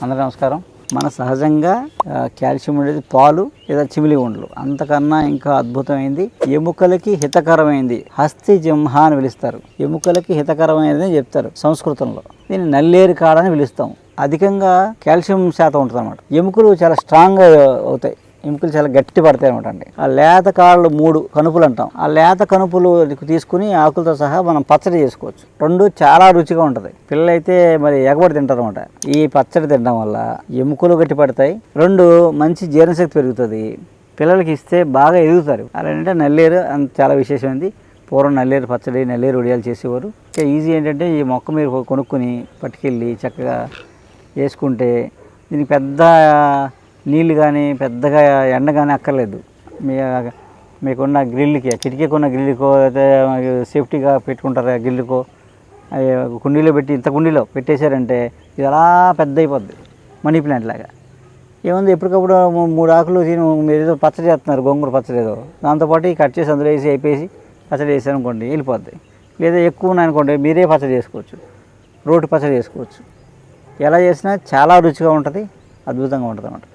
అందరూ నమస్కారం. మన సహజంగా కాల్షియం ఉండేది పాలు లేదా చిమిలి ఉండలు, అంతకన్నా ఇంకా అద్భుతమైంది ఎముకలకి హితకరమైంది హస్తి జింహ అని పిలుస్తారు. ఎముకలకి హితకరమైనది చెప్తారు సంస్కృతంలో. దీన్ని నల్లేరు కాడ అని పిలుస్తాం. అధికంగా కాల్షియం శాతం ఉంటుంది అనమాట. ఎముకలు చాలా స్ట్రాంగ్గా అవుతాయి, ఎముకలు చాలా గట్టి పడతాయి అనమాట అండి. ఆ లేత కాళ్ళు 3 కనుపులు అంటాం. ఆ లేత కనుపులు తీసుకుని ఆకులతో సహా మనం పచ్చడి చేసుకోవచ్చు. 2 చాలా రుచిగా ఉంటుంది. పిల్లలైతే మరి ఎగబడి తింటారు అనమాట. ఈ పచ్చడి తినడం వల్ల ఎముకలు గట్టి పడతాయి, 2 మంచి జీర్ణశక్తి పెరుగుతుంది. పిల్లలకి ఇస్తే బాగా ఎదుగుతారు. అలాంటే నల్లేరు చాలా విశేషమైంది. పూర్వం నల్లేరు పచ్చడి, నల్లేరు వడియాలు చేసేవారు. ఇంకా ఈజీ ఏంటంటే ఈ మొక్క మీరు కొనుక్కొని పట్టుకెళ్ళి చక్కగా వేసుకుంటే దీనికి పెద్ద నీళ్ళు కానీ పెద్దగా ఎండ కానీ అక్కర్లేదు. మీకున్న గ్రిల్కి, కిటికీకున్న గ్రిల్కో అయితే సేఫ్టీగా పెట్టుకుంటారు. గ్రిల్కో కుండీలో పెట్టి, ఇంత కుండీలో పెట్టేశారంటే ఇది అలా పెద్ద అయిపోద్ది, మనీ ప్లాంట్ లాగా. ఏముంది, ఎప్పటికప్పుడు 3 ఆకులు తిని మీరు ఏదో పచ్చడి చేస్తున్నారు, గోంగూర పచ్చడి ఏదో, దాంతోపాటు కట్ చేసి అందులో వేసి అయిపోయి పచ్చడి వేసారు అనుకోండి, వెళ్ళిపోద్ది. లేదా ఎక్కువ ఉన్నాయనుకోండి మీరే పచ్చడి చేసుకోవచ్చు, రోటి పచ్చడి చేసుకోవచ్చు. ఎలా చేసినా చాలా రుచిగా ఉంటుంది, అద్భుతంగా ఉంటుంది అన్నమాట.